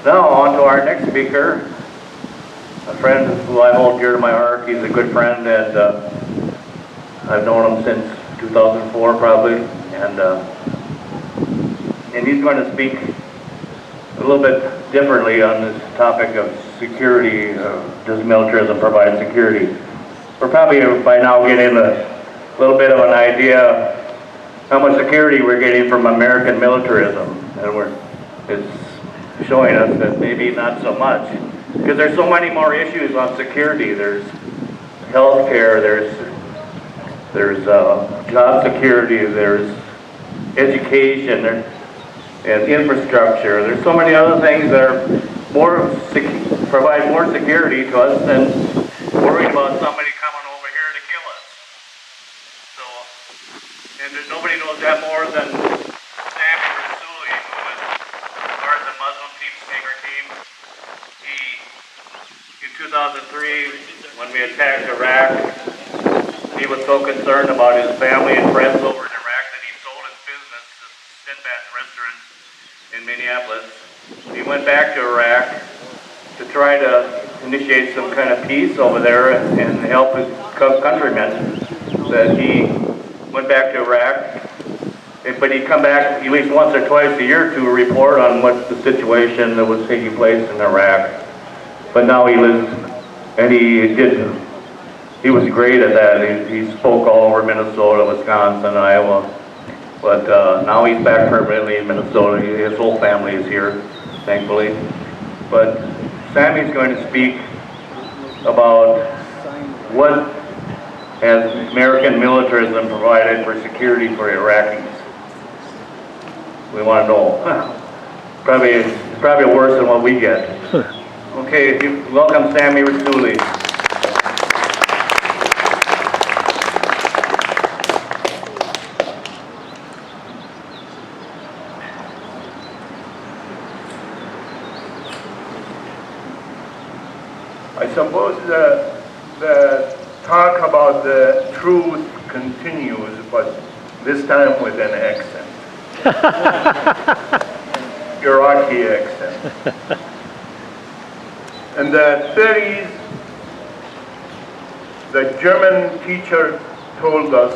Now, on to our next speaker, a friend who I hold dear to my heart. He's a good friend, and I've known him since 2004 probably, and he's going to speak a little bit differently on this topic of security. Does militarism provide security? We're probably by now getting a little bit of an idea how much security we're getting from American militarism, and it's showing us that maybe not so much, because there's so many more issues on security. There's health care, there's job security, there's education, and infrastructure. There's so many other things that are provide more security to us than worrying about somebody coming over here to kill us. So, and nobody knows that more than Sami Rasouli, who was part of the Muslim peacemaker team. In 2003, when we attacked Iraq, he was so concerned about his family and friends over in Iraq that he sold his business to Sinbad's restaurant in Minneapolis. He went back to Iraq to try to initiate some kind of peace over there and help his countrymen. That he went back to Iraq, but he'd come back at least once or twice a year to report on what the situation that was taking place in Iraq. But now he lives, and he was great at that. He spoke all over Minnesota, Wisconsin, Iowa. But now he's back permanently in Minnesota. His whole family is here, thankfully. But Sami's going to speak about what has American militarism provided for security for Iraqis. We want to know. Probably worse than what we get. Okay, welcome Sami Rasouli. I suppose the talk about the truth continues, but this time with an accent. Iraqi accent. In the 30s, the German teacher told us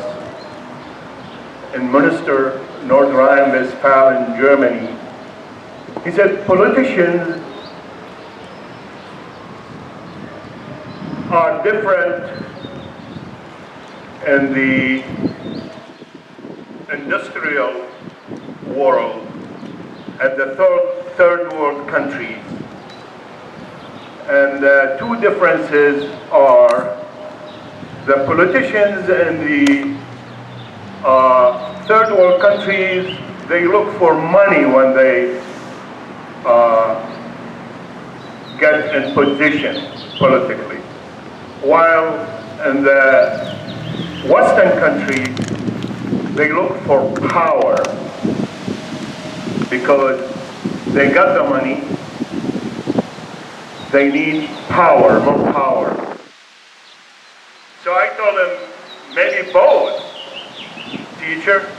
in Münster, North Rhine-Westphalia, Germany, he said, politicians are different in the industrial world and the third world countries. And the two differences are the politicians in the third world countries, they look for money when they get in position politically. While in the Western countries, they look for power because they got the money. They need power, more power. So I told him, maybe both, teacher,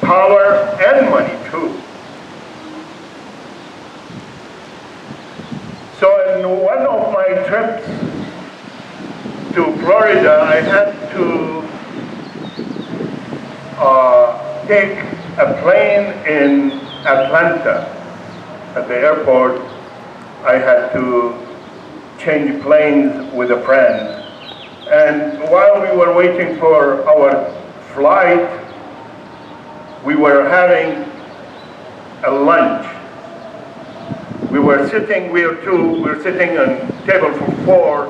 power and money too. So in one of my trips to Florida, I had to take a plane in Atlanta. At the airport, I had to change planes with a friend. And while we were waiting for our flight, we were having a lunch. We were sitting on table for four,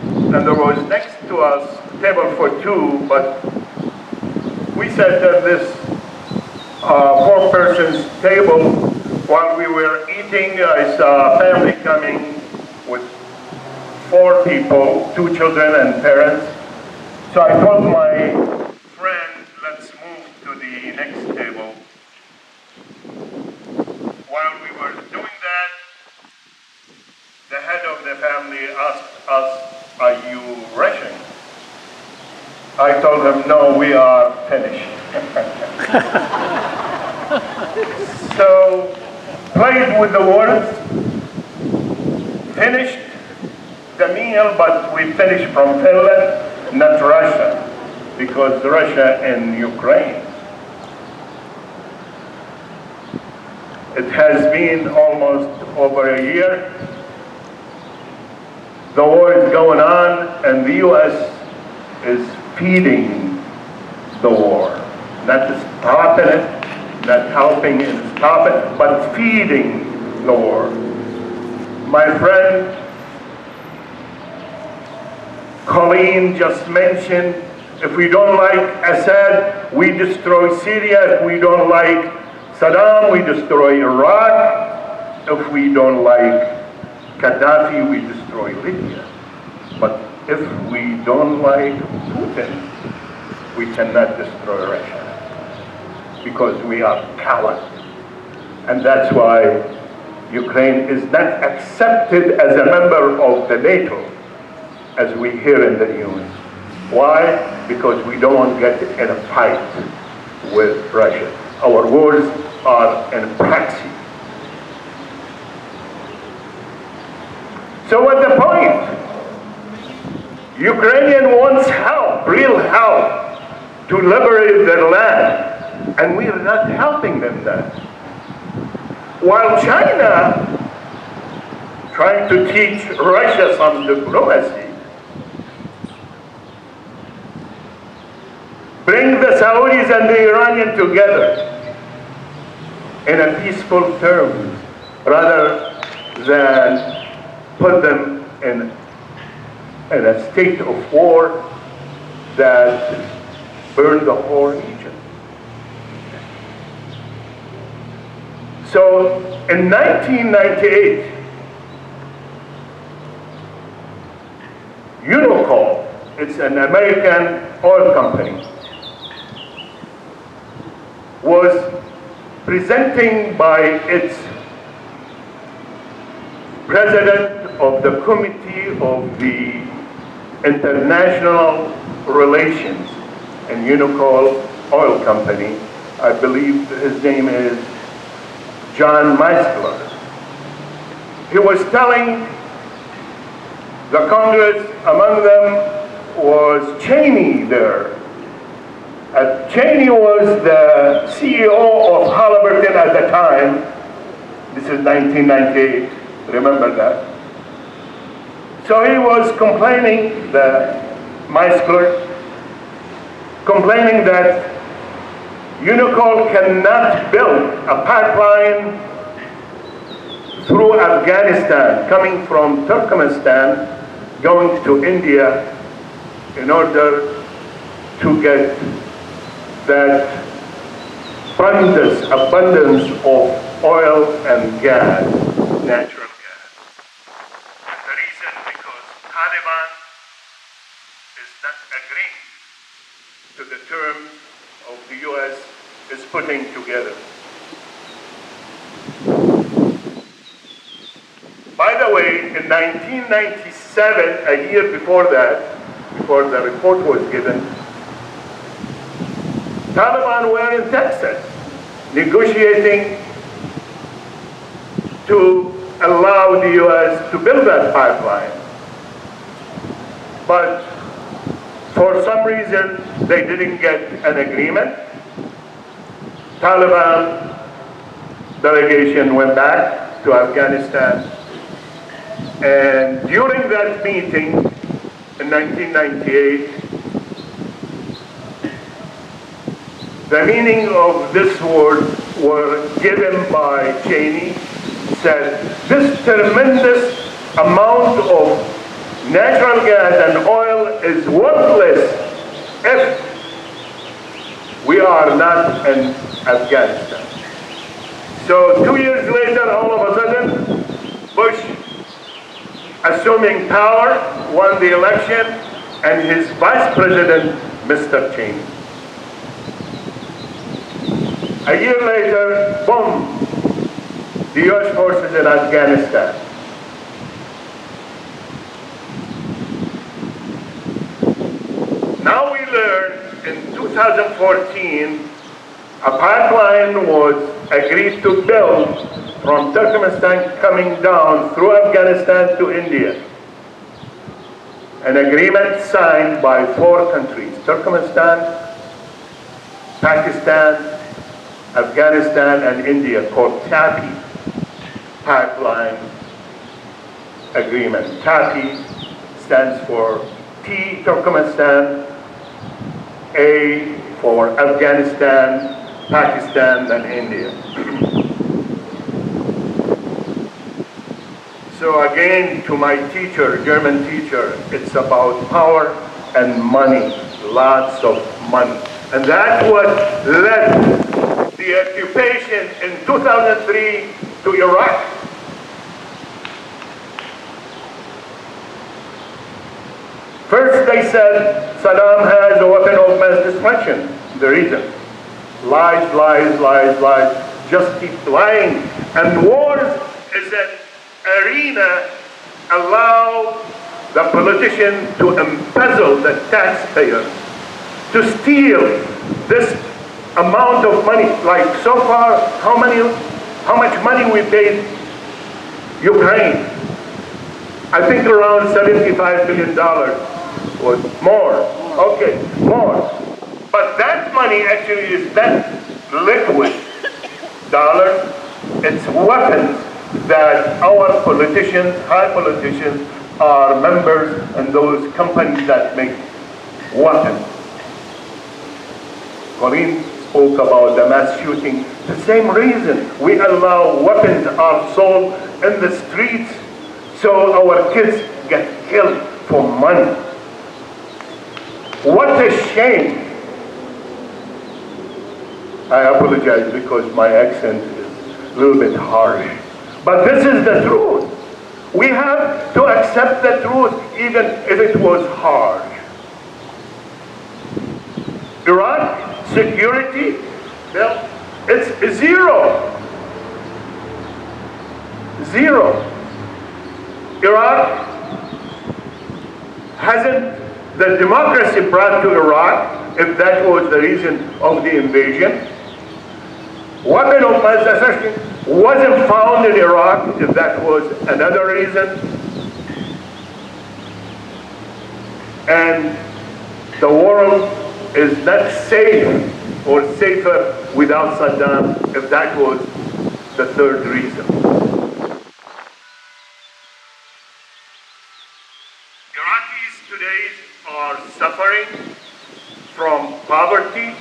and there was next to us table for two, but we sat at this four persons table. While we were eating, I saw a family coming with 4 people, 2 children and parents. So I told my friend, let's move to the next table. While we were doing that, the head of the family asked us, are you rushing? I told him, no, we are finished. So played with the words, finished the meal, but we finished from Finland, not Russia, because Russia and Ukraine. It has been almost over a year. The war is going on, and the U.S. is feeding the war, not stopping it, not helping and stop it, but feeding the war. My friend Colleen just mentioned, if we don't like Assad, we destroy Syria. If we don't like Saddam, we destroy Iraq. If we don't like Gaddafi, we destroy Libya. But if we don't like Putin, we cannot destroy Russia, because we are cowards. And that's why Ukraine is not accepted as a member of the NATO, as we hear in the news. Why? Because we don't want to get in a fight with Russia. Our wars are in proxy. So what's the point? Ukrainian wants help, real help, to liberate their land, and we are not helping them that. While China trying to teach Russia some diplomacy, bring the Saudis and the Iranians together in a peaceful terms, rather than put them in a state of war that burned the whole region. So in 1998, Unocal, it's an American oil company, was presenting by its president of the Committee of the International Relations and Unocal Oil Company. I believe his name is John Meisler. He was telling the Congress, among them was Cheney there. Cheney was the CEO of Halliburton at the time. This is 1998, remember that? So he was complaining, Meisler, complaining that Unocal cannot build a pipeline through Afghanistan, coming from Turkmenistan, going to India, in order to get that abundance of oil and gas, natural gas. And the reason, because Taliban is not agreeing to the terms of the U.S. is putting together. By the way, in 1997, a year before that, before the report was given, Taliban were in Texas negotiating to allow the U.S. to build that pipeline. But for some reason, they didn't get an agreement. Taliban delegation went back to Afghanistan. And during that meeting in 1998, the meaning of this word were given by Cheney, said this tremendous amount of natural gas and oil is worthless if we are not in Afghanistan. So 2 years later, all of a sudden, Bush, assuming power, won the election, and his vice president, Mr. Cheney. A year later, boom, the U.S. forces in Afghanistan. Now we learn in 2014, a pipeline was agreed to build from Turkmenistan coming down through Afghanistan to India. An agreement signed by 4 countries, Turkmenistan, Pakistan, Afghanistan, and India, called TAPI, Pipeline Agreement. TAPI stands for T, Turkmenistan, A for Afghanistan, Pakistan, and India. So again, to my teacher, German teacher, it's about power and money, lots of money. And that's what led the occupation in 2003 to Iraq. First they said Saddam has a weapon of mass destruction. The reason? Lies, lies, lies, lies. Just keep lying. And wars is an arena allow the politician to embezzle the taxpayers, to steal this amount of money. Like so far, how much money we paid Ukraine? I think around $75 billion or more. Okay, more. But that money actually is not liquid dollars. It's weapons that our politicians, high politicians, are members in those companies that make weapons. Colleen spoke about the mass shooting. The same reason we allow weapons are sold in the streets so our kids get killed for money. What a shame. I apologize because my accent is a little bit harsh. But this is the truth. We have to accept the truth even if it was harsh. Iraq security, well, it's zero. Zero. Iraq hasn't the democracy brought to Iraq, if that was the reason of the invasion. Weapon of mass destruction wasn't found in Iraq, if that was another reason. And the world is not safe or safer without Saddam, if that was the third reason. Iraqis today are suffering from poverty,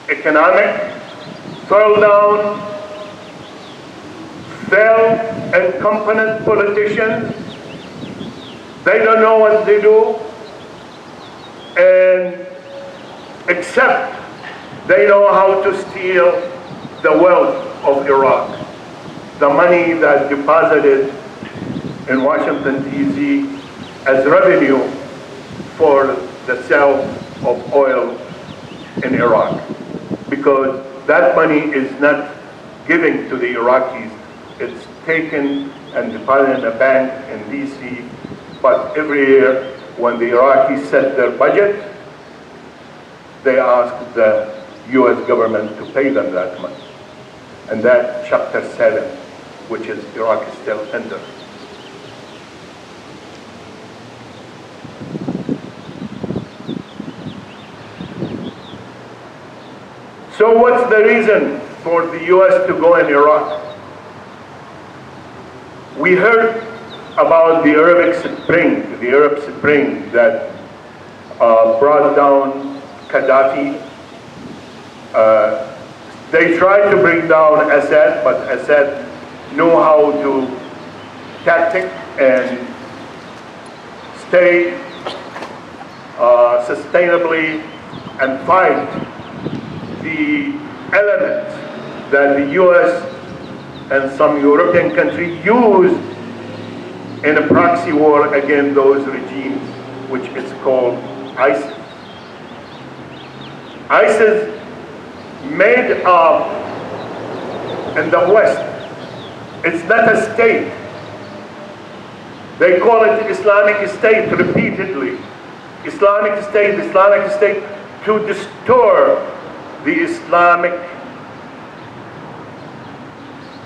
economic fell down, failed incompetent politicians. They don't know what they do, and except they know how to steal the wealth of Iraq, the money that's deposited in Washington, D.C. as revenue for the sale of oil in Iraq. Because that money is not given to the Iraqis. It's taken and deposited in a bank in D.C. But every year, when the Iraqis set their budget, they ask the U.S. government to pay them that money. And that Chapter 7, which is Iraq is still under. So what's the reason for the U.S. to go in Iraq? We heard about the Arab Spring that brought down Gaddafi. They tried to bring down Assad, but Assad knew how to tactic and stay sustainably and fight the elements that the U.S. and some European countries use in a proxy war against those regimes, which is called ISIS. ISIS made up in the West. It's not a state. They call it Islamic State repeatedly. Islamic State, to distort the Islamic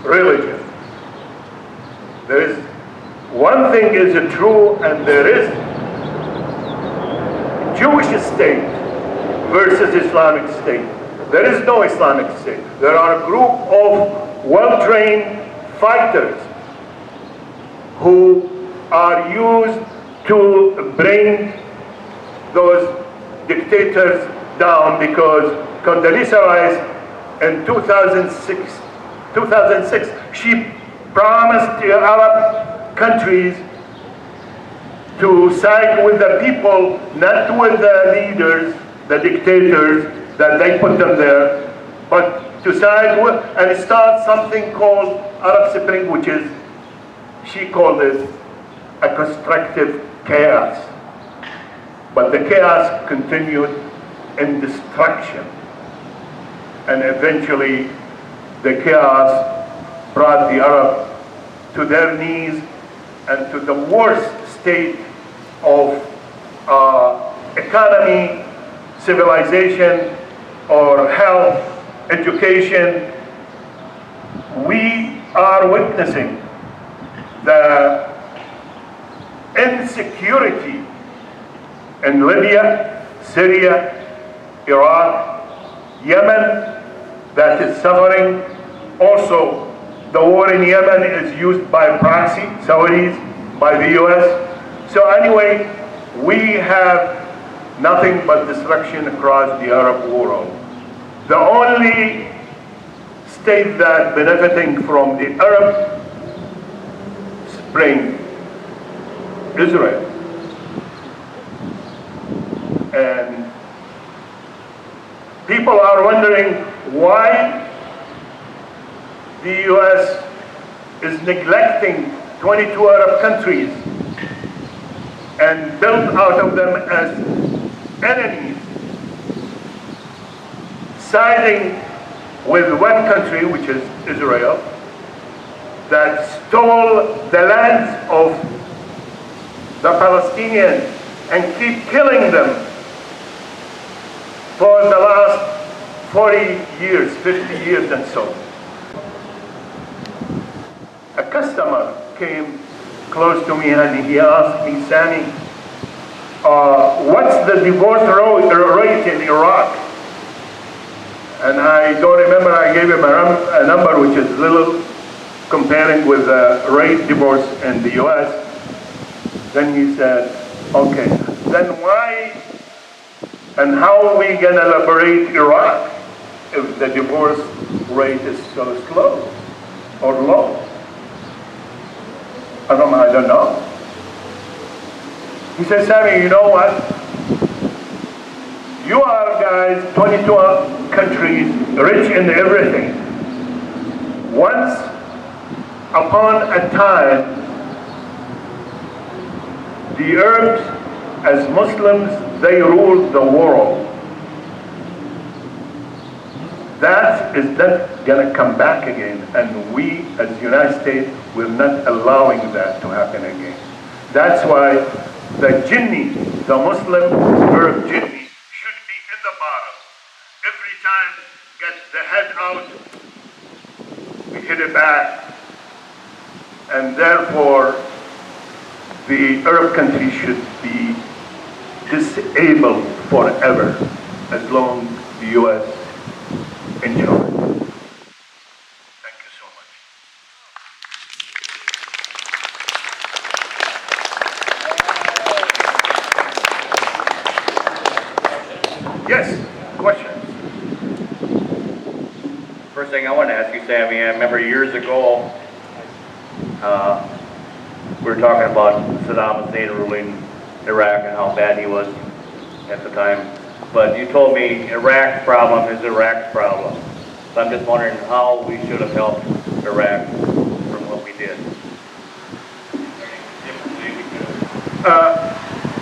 religion. There is one thing is true, and there is Jewish state versus Islamic state. There is no Islamic state. There are a group of well-trained fighters who are used to bring those dictators down, because Condoleezza Rice in 2006, she promised the Arab countries to side with the people, not with the leaders, the dictators that they put them there, but to side with and start something called Arab Spring, which is, she called it a constructive chaos. But the chaos continued in destruction. And eventually the chaos brought the Arab to their knees and to the worst state of economy, civilization, or health, education. We are witnessing the insecurity in Libya, Syria, Iraq, Yemen, that is suffering. Also, the war in Yemen is used by proxy, Saudis, by the US. So anyway, we have nothing but destruction across the Arab world. The only state that benefiting from the Arab Spring, Israel. And people are wondering why the US is neglecting 22 Arab countries and built out of them as enemies, siding with one country, which is Israel, that stole the lands of the Palestinians and keep killing them for the last 40 years, 50 years and so. A customer came close to me and he asked me, Sami, what's the divorce rate in Iraq? And I don't remember, I gave him a number which is little comparing with the rate divorce in the US. Then he said, okay, then why and how are we gonna liberate Iraq if the divorce rate is so slow or low? I don't know. He said, Sami, you know what? You are guys, 22 countries, rich in everything. Once upon a time, the Arabs, as Muslims, they ruled the world. That is not gonna come back again, and we, as the United States, we're not allowing that to happen again. That's why the jinni, the Muslim Arab jinni, should be in the bottom. Every time, get the head out, we hit it back, and therefore, the Arab country should be disabled forever, as long as the U.S. enjoys. Thank you so much. Yes, questions? First thing I want to ask you, Sami, I remember years ago, we were talking about Saddam Hussein ruling Iraq and how bad he was at the time. But you told me Iraq's problem is Iraq's problem. So I'm just wondering how we should have helped Iraq from what we did.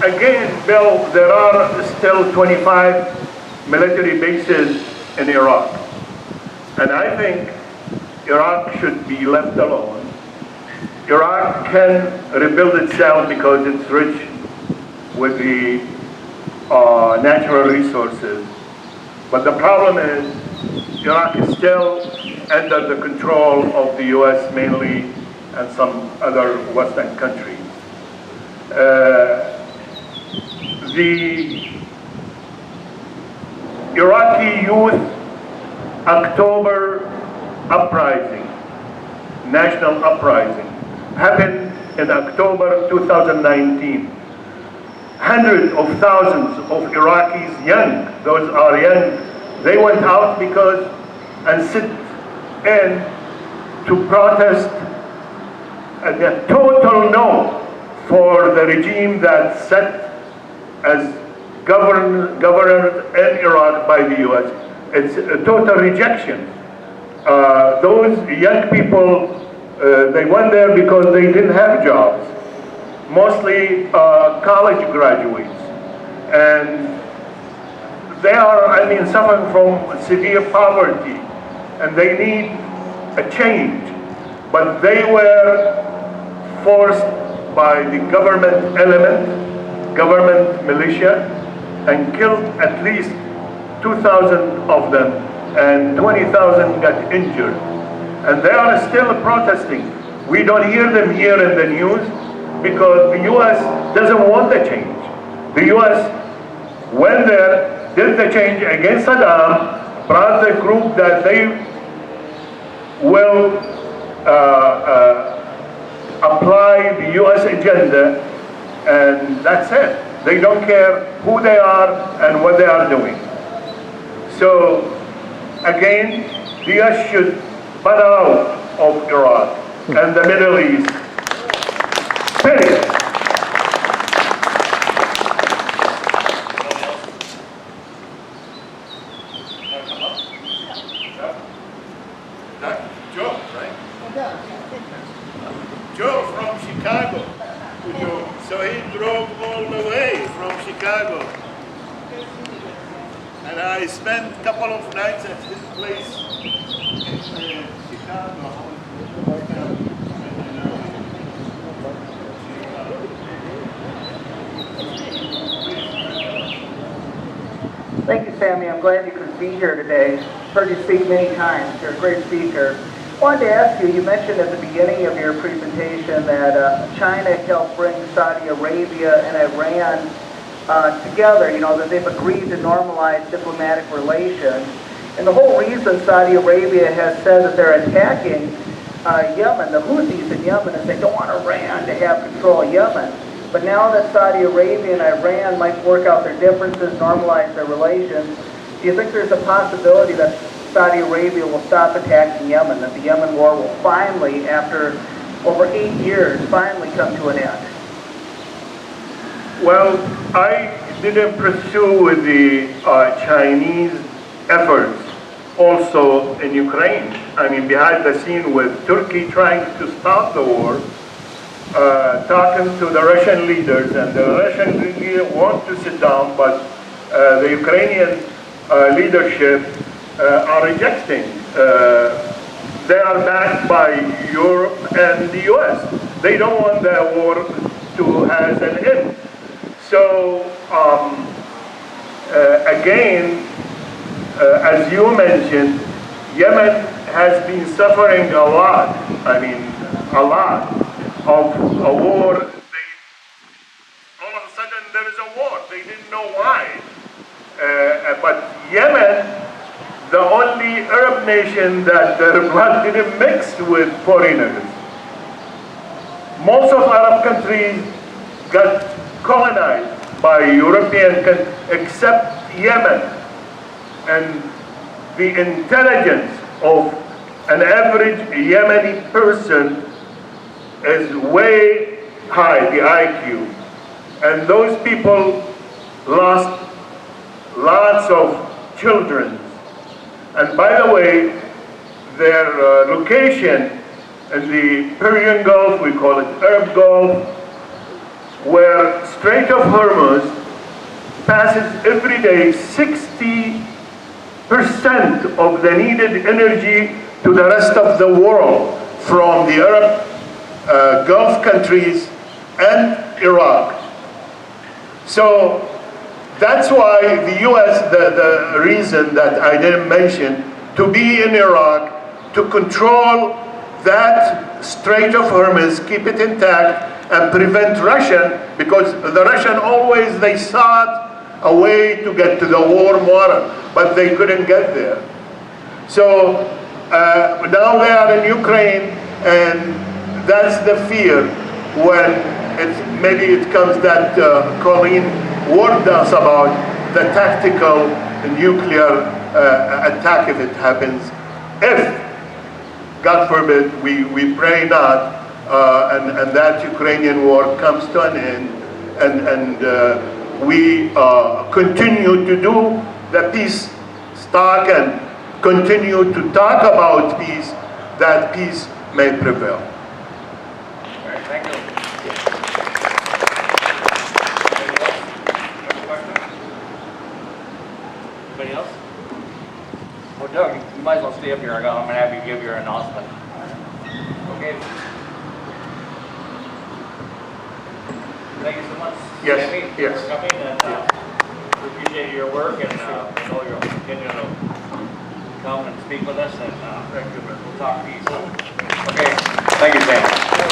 Again, Bill, there are still 25 military bases in Iraq. And I think Iraq should be left alone. Iraq can rebuild itself because it's rich with the natural resources. But the problem is Iraq is still under the control of the US mainly and some other Western countries. The Iraqi youth October uprising, national uprising, happened in October 2019. Hundreds of thousands of Iraqis, young, those are young, they went out because and sit in to protest a total no for the regime that set as governor in Iraq by the US. It's a total rejection. Those young people, they went there because they didn't have jobs, mostly college graduates. And they are, suffering from severe poverty, and they need a change. But they were forced by the government element, government militia, and killed at least 2,000 of them, and 20,000 got injured. And they are still protesting. We don't hear them here in the news because the US doesn't want the change. The US went there, did the change against Saddam, brought the group that they will apply the US agenda, and that's it. They don't care who they are and what they are doing. So, again, the US should butt out of Iraq and the Middle East. Period. Joe, right? Joe from Chicago. So he drove all the way from Chicago. And I spent a couple of nights at his place in Chicago. Thank you, Sami. I'm glad you could be here today. Heard you speak many times. You're a great speaker. I wanted to ask you, you mentioned at the beginning of your presentation that China helped bring Saudi Arabia and Iran together, that they've agreed to normalize diplomatic relations. And the whole reason Saudi Arabia has said that they're attacking Yemen, the Houthis in Yemen, is they don't want Iran to have control of Yemen. But now that Saudi Arabia and Iran might work out their differences, normalize their relations, do you think there's a possibility that Saudi Arabia will stop attacking Yemen, that the Yemen war will finally, after over 8 years, finally come to an end? Well, I didn't pursue the Chinese efforts also in Ukraine. Behind the scene with Turkey trying to stop the war, talking to the Russian leaders, and the Russian leaders want to sit down, but the Ukrainian leadership are rejecting. They are backed by Europe and the US. They don't want the war to have an end. So, again, as you mentioned, Yemen has been suffering a lot. A lot of a war. All of a sudden there is a war. They didn't know why. But Yemen, the only Arab nation that their blood didn't mix with foreigners. Most of Arab countries got colonized by European countries, except Yemen. And the intelligence of an average Yemeni person is way high, the IQ. And those people lost lots of children. And by the way, their location in the Persian Gulf, we call it Arab Gulf, where Strait of Hormuz passes every day 60% of the needed energy to the rest of the world from the Arab Gulf countries and Iraq. So that's why the US, the reason that I didn't mention, to be in Iraq, to control that Strait of Hormuz, keep it intact, and prevent Russian, because the Russian always, they sought a way to get to the warm water, but they couldn't get there. So now they are in Ukraine, and that's the fear when maybe it comes that Colleen warned us about the tactical nuclear attack if it happens. If, God forbid, we pray not, and that Ukrainian war comes to an end, and we continue to do the peace talk and continue to talk about peace, that peace may prevail. All right, thank you. Anybody else? Well, Doug, you might as well stay up here. I'm going to have you give your announcement. Okay. Thank you so much, Yes, Sami, yes. for coming, and we appreciate your work, and we know you'll continue to come and speak with us, and Thank you, man. we'll talk peace. Okay, thank you, Sam.